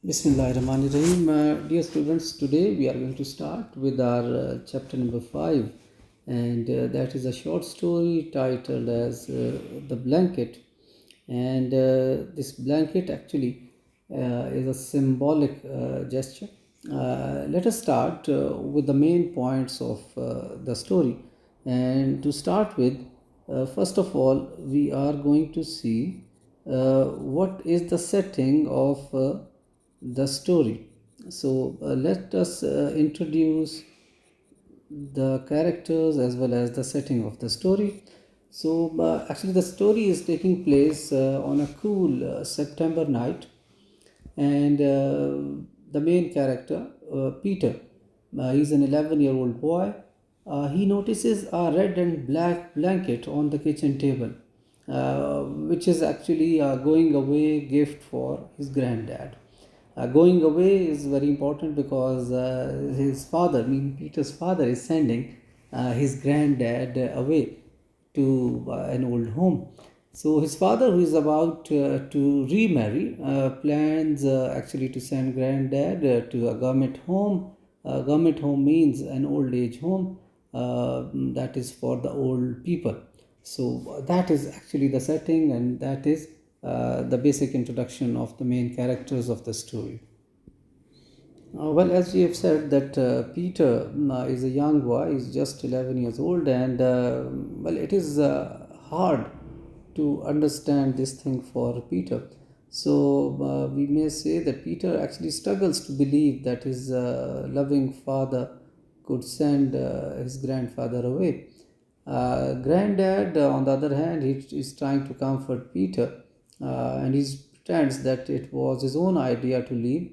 Bismillahirrahmanirrahim. Dear students, today we are going to start with our chapter number 5, and that is a short story titled as The Blanket. And this blanket actually is a symbolic gesture. Let us start with the main points of the story. And to start with, first of all, we are going to see what is the setting of the story. So let us introduce the characters as well as the setting of the story. So actually, the story is taking place on a cool September night, and the main character, Peter, he's an 11-year-old boy. He notices a red and black blanket on the kitchen table, which is actually a going away gift for his granddad. Going away is very important because his father, I mean Peter's father, is sending his granddad away to an old home. So his father, who is about to remarry, plans actually to send granddad to a government home. Government home means an old age home that is for the old people. So that is actually the setting, and that is the basic introduction of the main characters of the story. Well, as we have said, that Peter is a young boy. He's just 11 years old, and well, it is hard to understand this thing for Peter. So we may say that Peter actually struggles to believe that his loving father could send his grandfather away. Granddad, on the other hand, he is trying to comfort Peter, and he pretends that it was his own idea to leave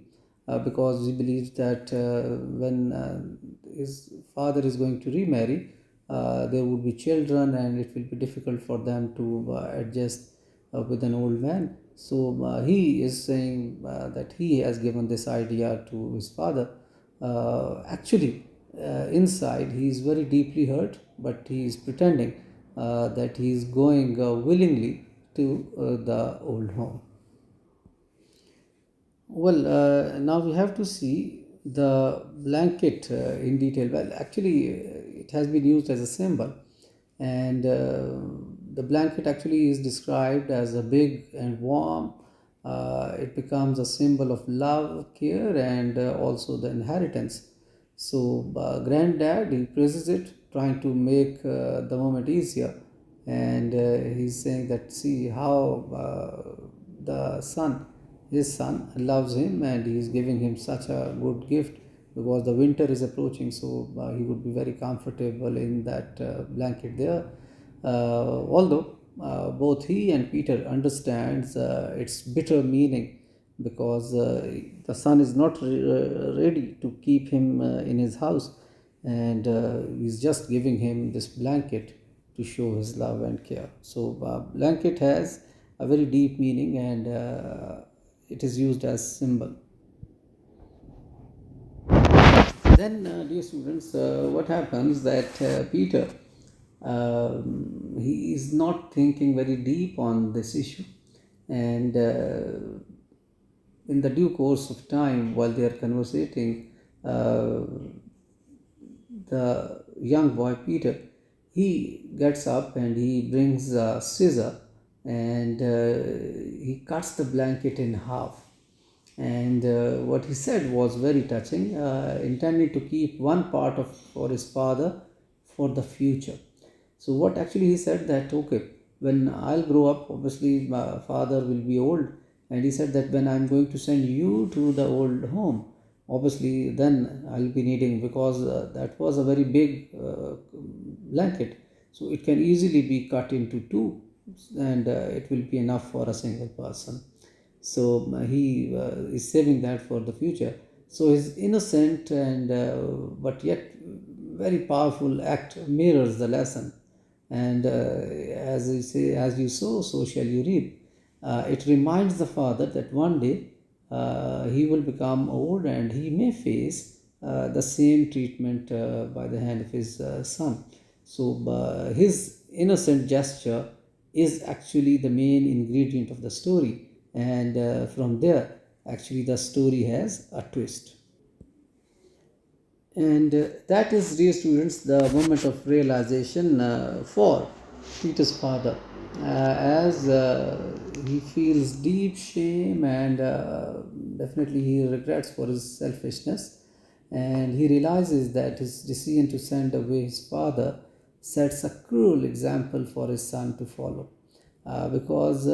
because he believes that when his father is going to remarry, there would be children and it will be difficult for them to adjust with an old man. So he is saying that he has given this idea to his father. Actually, inside he is very deeply hurt, but he is pretending that he is going willingly to the old home. Well, now we have to see the blanket in detail. Well, actually, it has been used as a symbol, and the blanket actually is described as a big and warm. It becomes a symbol of love, care, and also the inheritance. So, granddad, he praises it, trying to make the moment easier, and he's saying that see how the son, his son, loves him, and he is giving him such a good gift because the winter is approaching, so he would be very comfortable in that blanket there. Although both he and Peter understands its bitter meaning because the son is not ready to keep him in his house, and he's just giving him this blanket to show his love and care. So blanket has a very deep meaning, and it is used as symbol. Then, dear students, what happens that Peter, he is not thinking very deep on this issue, and in the due course of time, while they are conversating, uh, the young boy Peter, he gets up and he brings a scissor, and he cuts the blanket in half. And what he said was very touching, intending to keep one part of for his father for the future. So what actually he said that okay, when I'll grow up, obviously my father will be old, and he said that when I'm going to send you to the old home, obviously then I'll be needing, because that was a very big blanket, so it can easily be cut into two, and it will be enough for a single person. So he is saving that for the future. So his innocent and but yet very powerful act mirrors the lesson, and as you say, as you sow, so shall you reap. It reminds the father that one day he will become old and he may face the same treatment by the hand of his son. So his innocent gesture is actually the main ingredient of the story, and from there actually the story has a twist. And that is, dear students, the moment of realization for Peter's father, as he feels deep shame and definitely he regrets for his selfishness, and he realizes that his decision to send away his father sets a cruel example for his son to follow. Because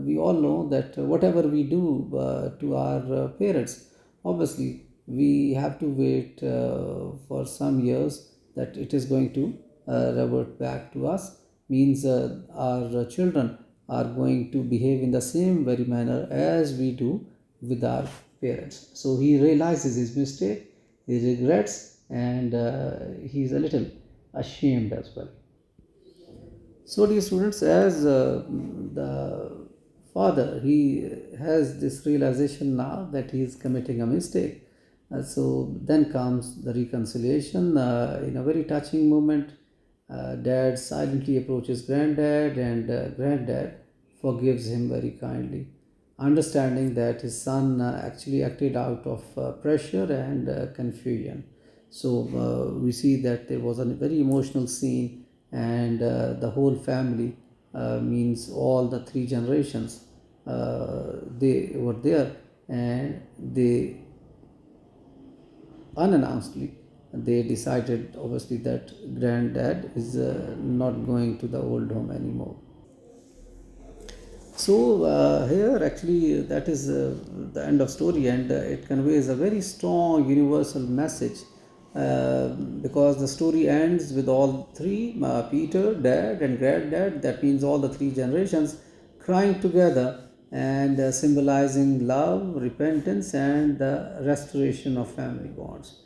we all know that whatever we do to our parents, obviously we have to wait for some years that it is going to revert back to us. Means our children are going to behave in the same very manner as we do with our parents. So he realizes his mistake, he regrets, and he is a little ashamed as well. So, dear students, as the father, he has this realization now that he is committing a mistake. So then comes the reconciliation in a very touching moment. Dad silently approaches granddad, and granddad forgives him very kindly, understanding that his son actually acted out of pressure and confusion. So we see that there was a very emotional scene, and the whole family, means all the three generations, they were there, and they unannouncedly they decided obviously that granddad is not going to the old home anymore. So here actually that is the end of story, and it conveys a very strong universal message, because the story ends with all three, Peter, dad, and granddad. That means all the three generations crying together, and symbolizing love, repentance, and the restoration of family bonds.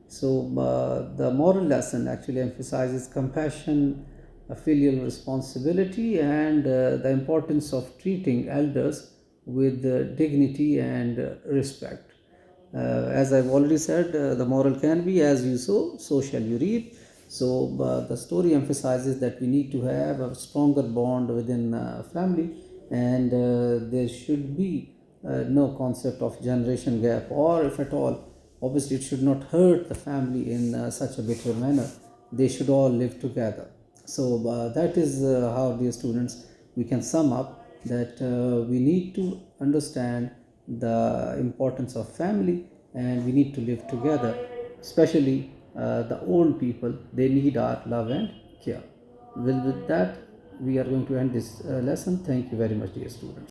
So, the moral lesson actually emphasizes compassion, filial responsibility, and the importance of treating elders with dignity and respect. As I've already said, the moral can be as you sow, so shall you reap. So, the story emphasizes that we need to have a stronger bond within family, and there should be no concept of generation gap, or if at all, obviously it should not hurt the family in such a bitter manner. They should all live together. So that is how, dear students, we can sum up that we need to understand the importance of family, and we need to live together, especially the old people. They need our love and care. Well, with that, we are going to end this lesson. Thank you very much, dear students.